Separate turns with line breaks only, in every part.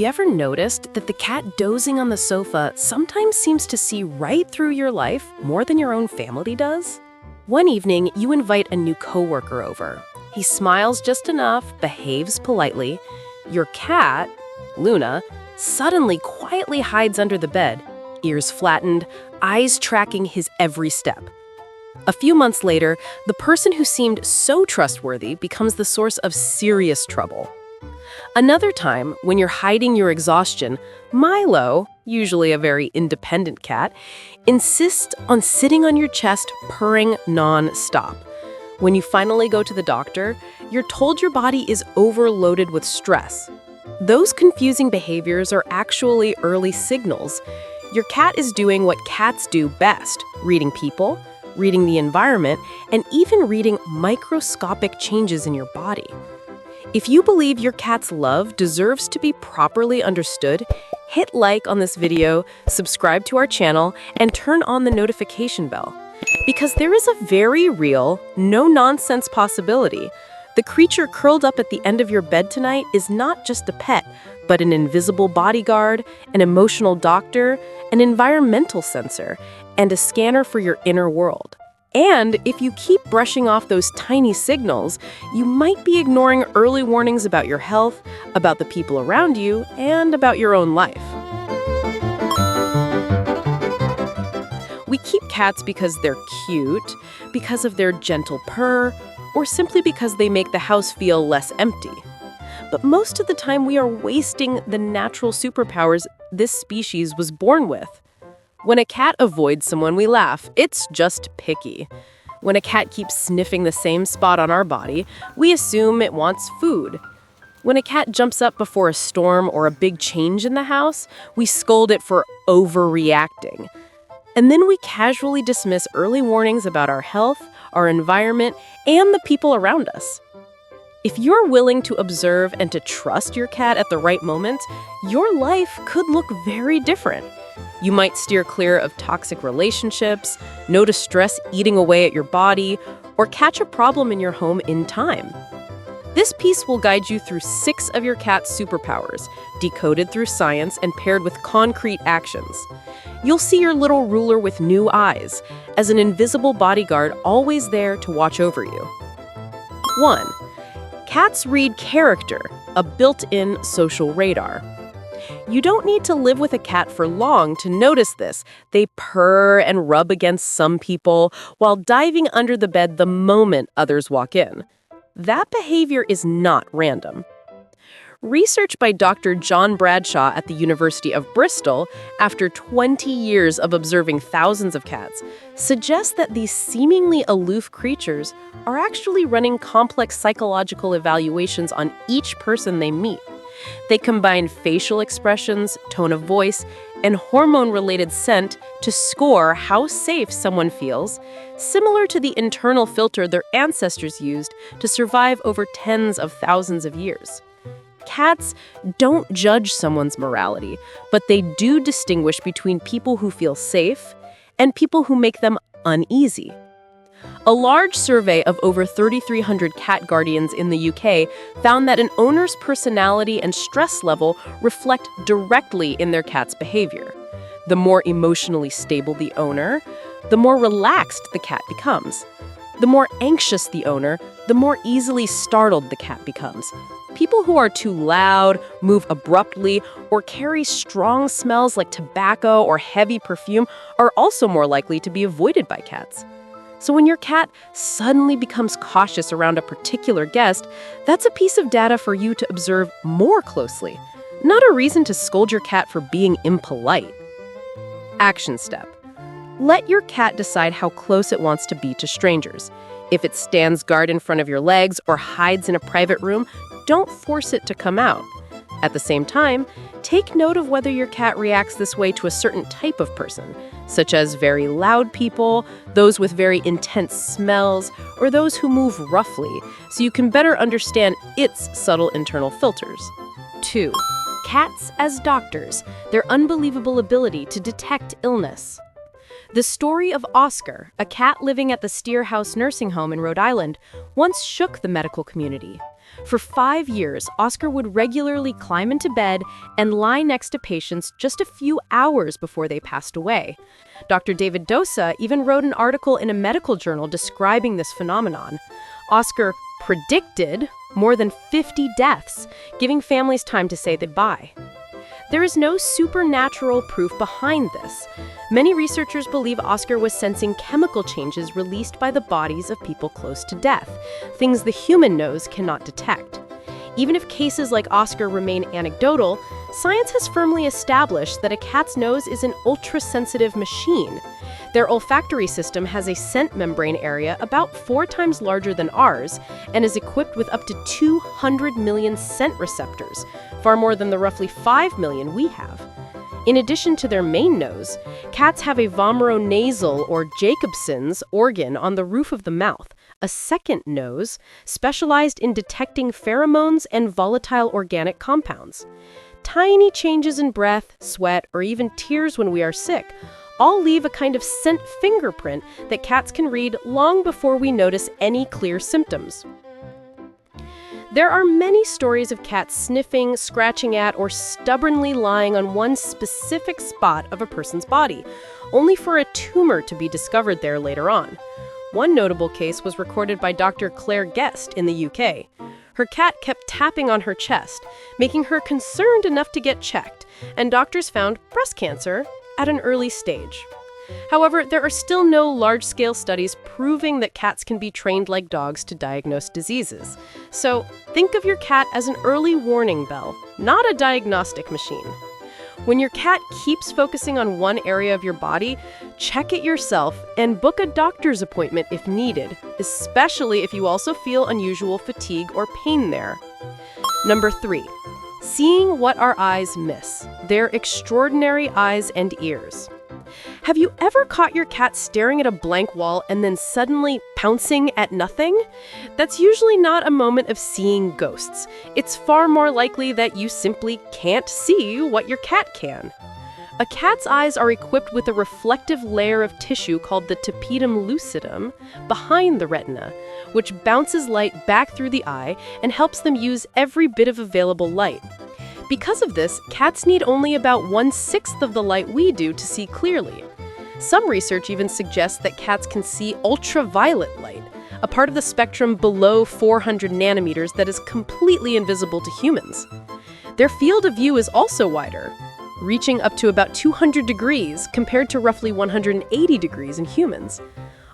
you ever noticed that the cat dozing on the sofa sometimes seems to see right through your life more than your own family does? One evening, you invite a new coworker over. He smiles just enough, behaves politely. Your cat, Luna, suddenly quietly hides under the bed, ears flattened, eyes tracking his every step. A few months later, the person who seemed so trustworthy becomes the source of serious trouble. Another time, when you're hiding your exhaustion, Milo, usually a very independent cat, insists on sitting on your chest, purring non-stop. When you finally go to the doctor, you're told your body is overloaded with stress. Those confusing behaviors are actually early signals. Your cat is doing what cats do best, reading people, reading the environment, and even reading microscopic changes in your body. If you believe your cat's love deserves to be properly understood, hit like on this video, subscribe to our channel, and turn on the notification bell. Because there is a very real, no-nonsense possibility. The creature curled up at the end of your bed tonight is not just a pet, but an invisible bodyguard, an emotional doctor, an environmental sensor, and a scanner for your inner world. And if you keep brushing off those tiny signals, you might be ignoring early warnings about your health, about the people around you, and about your own life. We keep cats because they're cute, because of their gentle purr, or simply because they make the house feel less empty. But most of the time we are wasting the natural superpowers this species was born with. When a cat avoids someone, we laugh. It's just picky. When a cat keeps sniffing the same spot on our body, we assume it wants food. When a cat jumps up before a storm or a big change in the house, we scold it for overreacting. And then we casually dismiss early warnings about our health, our environment, and the people around us. If you're willing to observe and to trust your cat at the right moment, your life could look very different. You might steer clear of toxic relationships, notice stress eating away at your body, or catch a problem in your home in time. This piece will guide you through 6 of your cat's superpowers, decoded through science and paired with concrete actions. You'll see your little ruler with new eyes, as an invisible bodyguard always there to watch over you. 1. Cats read character, a built-in social radar. You don't need to live with a cat for long to notice this. They purr and rub against some people while diving under the bed the moment others walk in. That behavior is not random. Research by Dr. John Bradshaw at the University of Bristol, after 20 years of observing thousands of cats, suggests that these seemingly aloof creatures are actually running complex psychological evaluations on each person they meet. They combine facial expressions, tone of voice, and hormone-related scent to score how safe someone feels, similar to the internal filter their ancestors used to survive over tens of thousands of years. Cats don't judge someone's morality, but they do distinguish between people who feel safe and people who make them uneasy. A large survey of over 3,300 cat guardians in the UK found that an owner's personality and stress level reflect directly in their cat's behavior. The more emotionally stable the owner, the more relaxed the cat becomes. The more anxious the owner, the more easily startled the cat becomes. People who are too loud, move abruptly, or carry strong smells like tobacco or heavy perfume are also more likely to be avoided by cats. So when your cat suddenly becomes cautious around a particular guest, that's a piece of data for you to observe more closely, not a reason to scold your cat for being impolite. Action step. Let your cat decide how close it wants to be to strangers. If it stands guard in front of your legs or hides in a private room, don't force it to come out. At the same time, take note of whether your cat reacts this way to a certain type of person, such as very loud people, those with very intense smells, or those who move roughly, so you can better understand its subtle internal filters. 2. Cats as doctors, their unbelievable ability to detect illness. The story of Oscar, a cat living at the Steer House nursing home in Rhode Island, once shook the medical community. For 5 years, Oscar would regularly climb into bed and lie next to patients just a few hours before they passed away. Dr. David Dosa even wrote an article in a medical journal describing this phenomenon. Oscar predicted more than 50 deaths, giving families time to say goodbye. There is no supernatural proof behind this. Many researchers believe Oscar was sensing chemical changes released by the bodies of people close to death, things the human nose cannot detect. Even if cases like Oscar remain anecdotal, science has firmly established that a cat's nose is an ultra-sensitive machine. Their olfactory system has a scent membrane area about 4 times larger than ours and is equipped with up to 200 million scent receptors, far more than the roughly 5 million we have. In addition to their main nose, cats have a vomeronasal or Jacobson's organ on the roof of the mouth, a second nose specialized in detecting pheromones and volatile organic compounds. Tiny changes in breath, sweat, or even tears when we are sick all leave a kind of scent fingerprint that cats can read long before we notice any clear symptoms. There are many stories of cats sniffing, scratching at, or stubbornly lying on one specific spot of a person's body, only for a tumor to be discovered there later on. One notable case was recorded by Dr. Claire Guest in the UK. Her cat kept tapping on her chest, making her concerned enough to get checked, and doctors found breast cancer at an early stage. However, there are still no large-scale studies proving that cats can be trained like dogs to diagnose diseases. So think of your cat as an early warning bell, not a diagnostic machine. When your cat keeps focusing on one area of your body, check it yourself and book a doctor's appointment if needed, especially if you also feel unusual fatigue or pain there. Number 3. Seeing what our eyes miss. Their extraordinary eyes and ears. Have you ever caught your cat staring at a blank wall and then suddenly pouncing at nothing? That's usually not a moment of seeing ghosts. It's far more likely that you simply can't see what your cat can. A cat's eyes are equipped with a reflective layer of tissue called the tapetum lucidum behind the retina, which bounces light back through the eye and helps them use every bit of available light. Because of this, cats need only about 1/6 of the light we do to see clearly. Some research even suggests that cats can see ultraviolet light, a part of the spectrum below 400 nanometers that is completely invisible to humans. Their field of view is also wider, reaching up to about 200 degrees compared to roughly 180 degrees in humans.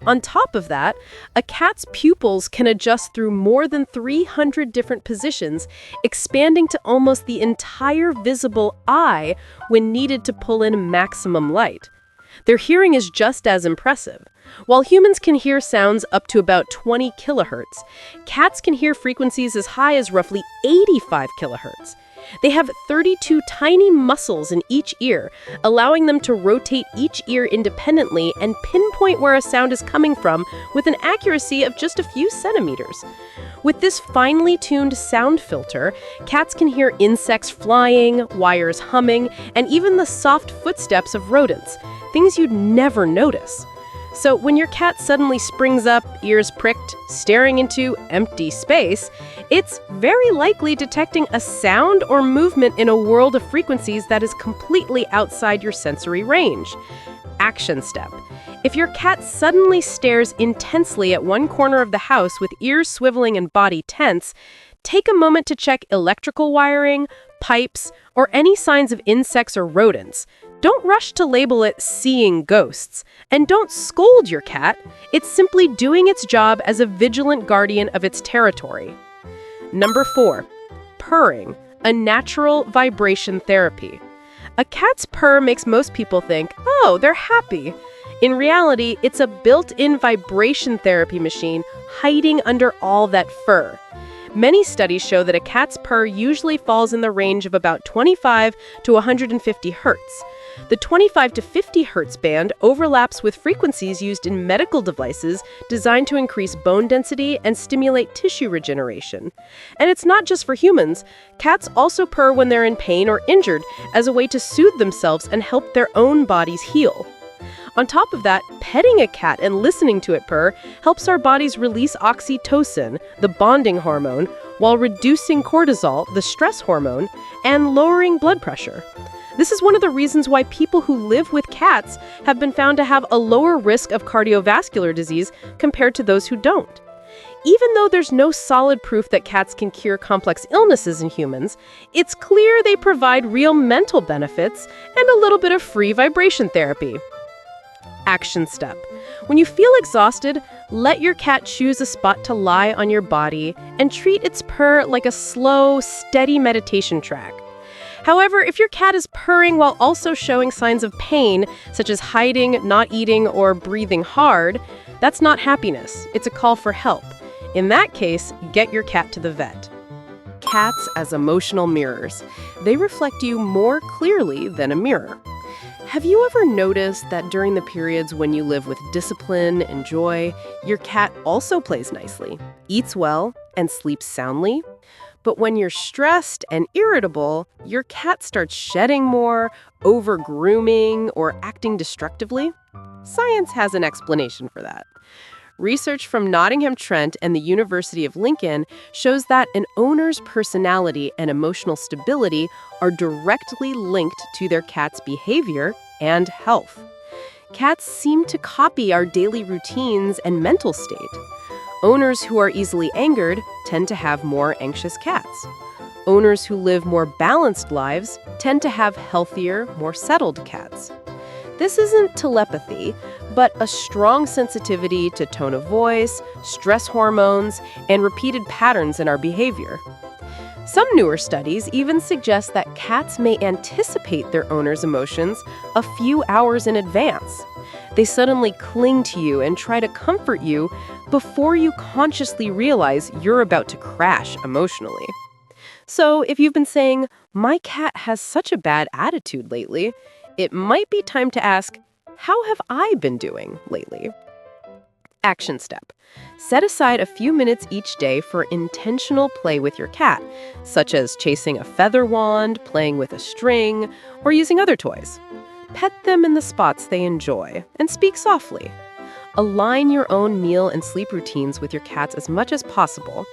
On top of that, a cat's pupils can adjust through more than 300 different positions, expanding to almost the entire visible eye when needed to pull in maximum light. Their hearing is just as impressive. While humans can hear sounds up to about 20 kilohertz, cats can hear frequencies as high as roughly 85 kilohertz. They have 32 tiny muscles in each ear, allowing them to rotate each ear independently and pinpoint where a sound is coming from with an accuracy of just a few centimeters. With this finely tuned sound filter, cats can hear insects flying, wires humming, and even the soft footsteps of rodents, things you'd never notice. So when your cat suddenly springs up, ears pricked, staring into empty space, it's very likely detecting a sound or movement in a world of frequencies that is completely outside your sensory range. Action step. If your cat suddenly stares intensely at one corner of the house with ears swiveling and body tense, take a moment to check electrical wiring, pipes, or any signs of insects or rodents. Don't rush to label it seeing ghosts. And don't scold your cat. It's simply doing its job as a vigilant guardian of its territory. Number 4. Purring, a natural vibration therapy. A cat's purr makes most people think, oh, they're happy. In reality, it's a built-in vibration therapy machine hiding under all that fur. Many studies show that a cat's purr usually falls in the range of about 25 to 150 hertz. The 25 to 50 hertz band overlaps with frequencies used in medical devices designed to increase bone density and stimulate tissue regeneration. And it's not just for humans. Cats also purr when they're in pain or injured as a way to soothe themselves and help their own bodies heal. On top of that, petting a cat and listening to it purr helps our bodies release oxytocin, the bonding hormone, while reducing cortisol, the stress hormone, and lowering blood pressure. This is one of the reasons why people who live with cats have been found to have a lower risk of cardiovascular disease compared to those who don't. Even though there's no solid proof that cats can cure complex illnesses in humans, it's clear they provide real mental benefits and a little bit of free vibration therapy. Action step. When you feel exhausted, let your cat choose a spot to lie on your body and treat its purr like a slow, steady meditation track. However, if your cat is purring while also showing signs of pain, such as hiding, not eating, or breathing hard, that's not happiness. It's a call for help. In that case, get your cat to the vet. Cats as emotional mirrors. They reflect you more clearly than a mirror. Have you ever noticed that during the periods when you live with discipline and joy, your cat also plays nicely, eats well, and sleeps soundly? But when you're stressed and irritable, your cat starts shedding more, over-grooming, or acting destructively? Science has an explanation for that. Research from Nottingham Trent and the University of Lincoln shows that an owner's personality and emotional stability are directly linked to their cat's behavior and health. Cats seem to copy our daily routines and mental state. Owners who are easily angered tend to have more anxious cats. Owners who live more balanced lives tend to have healthier, more settled cats. This isn't telepathy, but a strong sensitivity to tone of voice, stress hormones, and repeated patterns in our behavior. Some newer studies even suggest that cats may anticipate their owner's emotions a few hours in advance. They suddenly cling to you and try to comfort you before you consciously realize you're about to crash emotionally. So if you've been saying, "My cat has such a bad attitude lately," it might be time to ask, how have I been doing lately? Action step. Set aside a few minutes each day for intentional play with your cat, such as chasing a feather wand, playing with a string, or using other toys. Pet them in the spots they enjoy, and speak softly. Align your own meal and sleep routines with your cats as much as possible.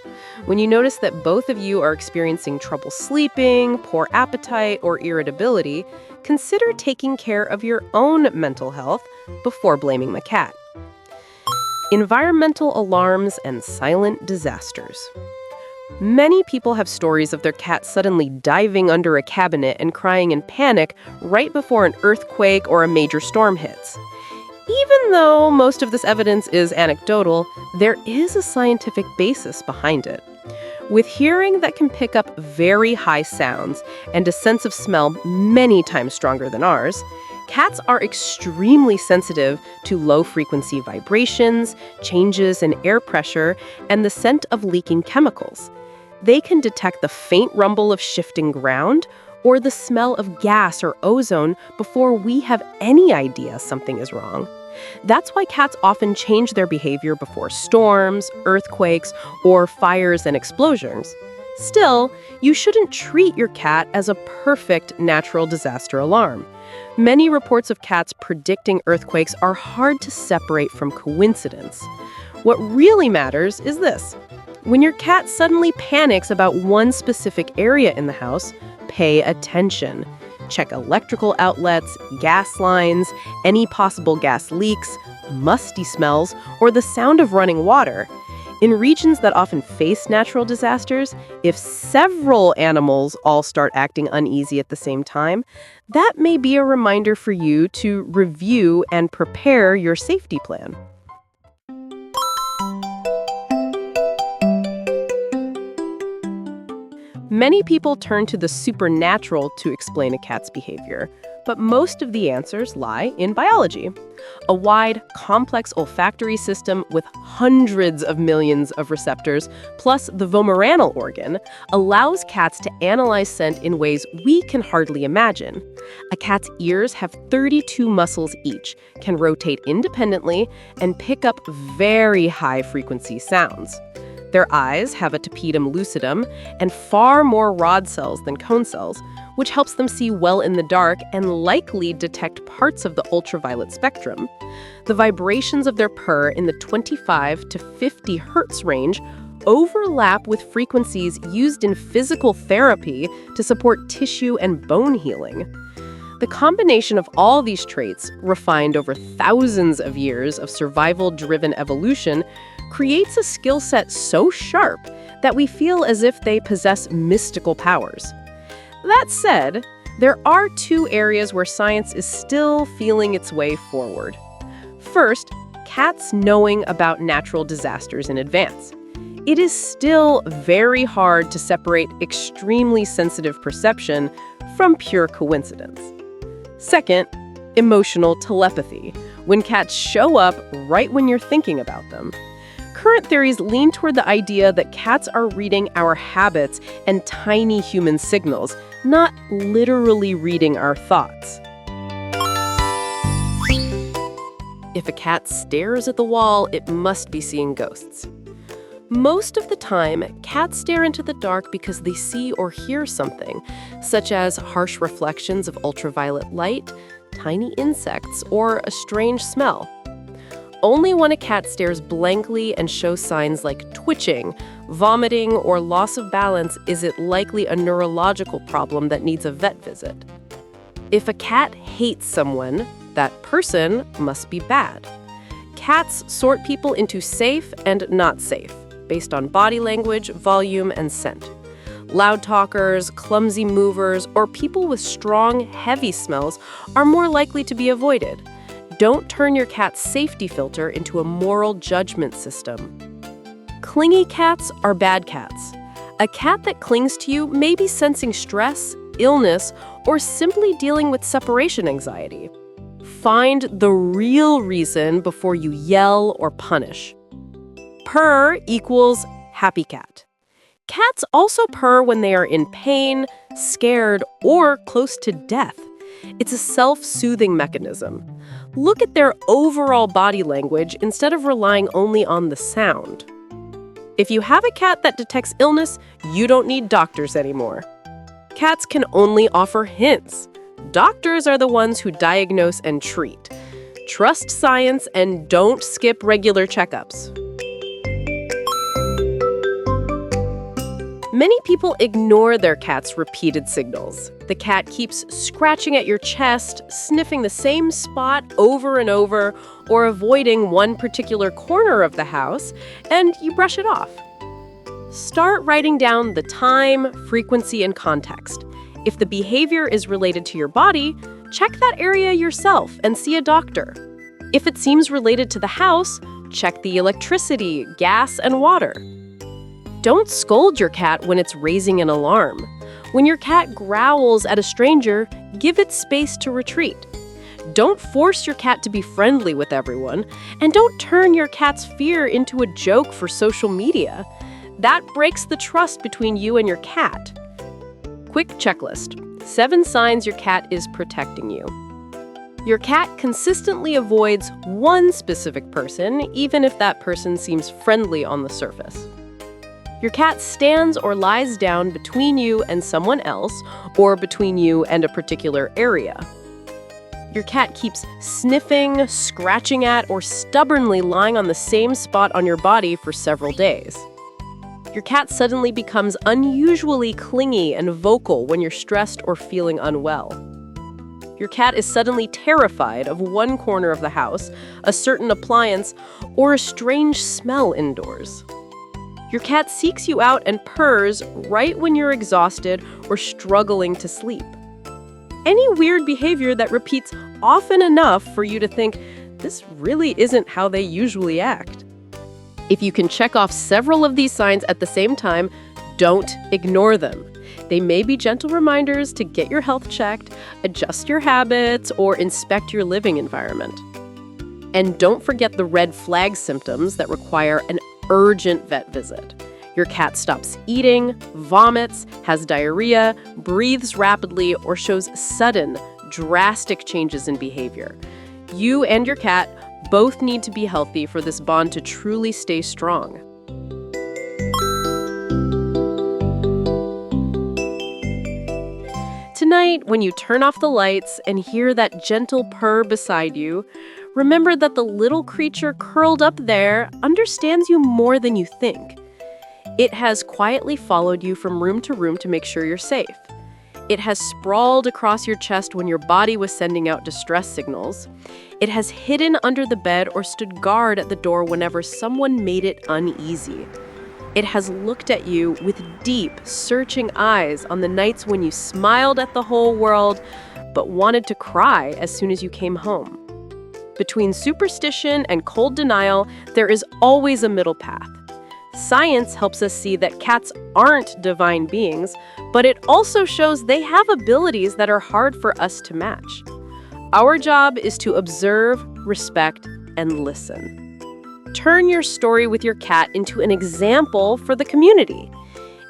When you notice that both of you are experiencing trouble sleeping, poor appetite, or irritability, consider taking care of your own mental health before blaming the cat. Environmental alarms and silent disasters. Many people have stories of their cat suddenly diving under a cabinet and crying in panic right before an earthquake or a major storm hits. Even though most of this evidence is anecdotal, there is a scientific basis behind it. With hearing that can pick up very high sounds and a sense of smell many times stronger than ours, cats are extremely sensitive to low-frequency vibrations, changes in air pressure, and the scent of leaking chemicals. They can detect the faint rumble of shifting ground or the smell of gas or ozone before we have any idea something is wrong. That's why cats often change their behavior before storms, earthquakes, or fires and explosions. Still, you shouldn't treat your cat as a perfect natural disaster alarm. Many reports of cats predicting earthquakes are hard to separate from coincidence. What really matters is this. When your cat suddenly panics about one specific area in the house, pay attention. Check electrical outlets, gas lines, any possible gas leaks, musty smells, or the sound of running water. In regions that often face natural disasters, if several animals all start acting uneasy at the same time, that may be a reminder for you to review and prepare your safety plan. Many people turn to the supernatural to explain a cat's behavior, but most of the answers lie in biology. A wide, complex olfactory system with hundreds of millions of receptors, plus the vomeronal organ, allows cats to analyze scent in ways we can hardly imagine. A cat's ears have 32 muscles each, can rotate independently, and pick up very high-frequency sounds. Their eyes have a tapetum lucidum and far more rod cells than cone cells, which helps them see well in the dark and likely detect parts of the ultraviolet spectrum. The vibrations of their purr in the 25 to 50 hertz range overlap with frequencies used in physical therapy to support tissue and bone healing. The combination of all these traits, refined over thousands of years of survival-driven evolution, creates a skill set so sharp that we feel as if they possess mystical powers. That said, there are two areas where science is still feeling its way forward. First, cats knowing about natural disasters in advance. It is still very hard to separate extremely sensitive perception from pure coincidence. Second, emotional telepathy, when cats show up right when you're thinking about them. Current theories lean toward the idea that cats are reading our habits and tiny human signals, not literally reading our thoughts. If a cat stares at the wall, it must be seeing ghosts. Most of the time, cats stare into the dark because they see or hear something, such as harsh reflections of ultraviolet light, tiny insects, or a strange smell. Only when a cat stares blankly and shows signs like twitching, vomiting, or loss of balance is it likely a neurological problem that needs a vet visit. If a cat hates someone, that person must be bad. Cats sort people into safe and not safe, based on body language, volume, and scent. Loud talkers, clumsy movers, or people with strong, heavy smells are more likely to be avoided. Don't turn your cat's safety filter into a moral judgment system. Clingy cats are bad cats. A cat that clings to you may be sensing stress, illness, or simply dealing with separation anxiety. Find the real reason before you yell or punish. Purr equals happy cat. Cats also purr when they are in pain, scared, or close to death. It's a self-soothing mechanism. Look at their overall body language instead of relying only on the sound. If you have a cat that detects illness, you don't need doctors anymore. Cats can only offer hints. Doctors are the ones who diagnose and treat. Trust science and don't skip regular checkups. Many people ignore their cat's repeated signals. The cat keeps scratching at your chest, sniffing the same spot over and over, or avoiding one particular corner of the house, and you brush it off. Start writing down the time, frequency, and context. If the behavior is related to your body, check that area yourself and see a doctor. If it seems related to the house, check the electricity, gas, and water. Don't scold your cat when it's raising an alarm. When your cat growls at a stranger, give it space to retreat. Don't force your cat to be friendly with everyone, and don't turn your cat's fear into a joke for social media. That breaks the trust between you and your cat. Quick checklist: 7 signs your cat is protecting you. Your cat consistently avoids one specific person, even if that person seems friendly on the surface. Your cat stands or lies down between you and someone else, or between you and a particular area. Your cat keeps sniffing, scratching at, or stubbornly lying on the same spot on your body for several days. Your cat suddenly becomes unusually clingy and vocal when you're stressed or feeling unwell. Your cat is suddenly terrified of one corner of the house, a certain appliance, or a strange smell indoors. Your cat seeks you out and purrs right when you're exhausted or struggling to sleep. Any weird behavior that repeats often enough for you to think, this really isn't how they usually act. If you can check off several of these signs at the same time, don't ignore them. They may be gentle reminders to get your health checked, adjust your habits, or inspect your living environment. And don't forget the red flag symptoms that require an urgent vet visit. Your cat stops eating, vomits, has diarrhea, breathes rapidly, or shows sudden, drastic changes in behavior. You and your cat both need to be healthy for this bond to truly stay strong. night, when you turn off the lights and hear that gentle purr beside you, remember that the little creature curled up there understands you more than you think. It has quietly followed you from room to make sure you're safe. It has sprawled across your chest when your body was sending out distress signals. It has hidden under the bed or stood guard at the door whenever someone made it uneasy. It has looked at you with deep, searching eyes on the nights when you smiled at the whole world, but wanted to cry as soon as you came home. Between superstition and cold denial, there is always a middle path. Science helps us see that cats aren't divine beings, but it also shows they have abilities that are hard for us to match. Our job is to observe, respect, and listen. Turn your story with your cat into an example for the community.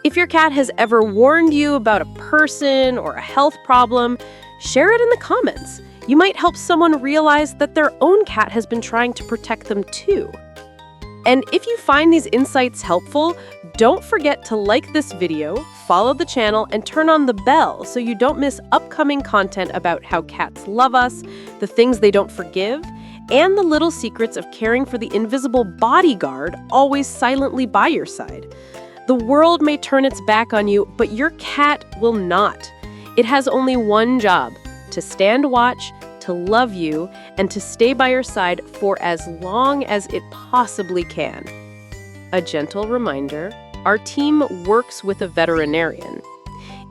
If your cat has ever warned you about a person or a health problem, share it in the comments. You might help someone realize that their own cat has been trying to protect them too. And if you find these insights helpful, don't forget to like this video, follow the channel, and turn on the bell so you don't miss upcoming content about how cats love us, the things they don't forgive, and the little secrets of caring for the invisible bodyguard always silently by your side. The world may turn its back on you, but your cat will not. It has only one job: to stand watch, to love you, and to stay by your side for as long as it possibly can. A gentle reminder, our team works with a veterinarian.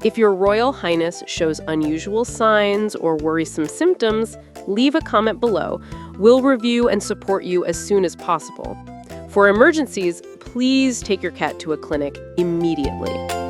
If your Royal Highness shows unusual signs or worrisome symptoms, leave a comment below. We'll review and support you as soon as possible. For emergencies, please take your cat to a clinic immediately.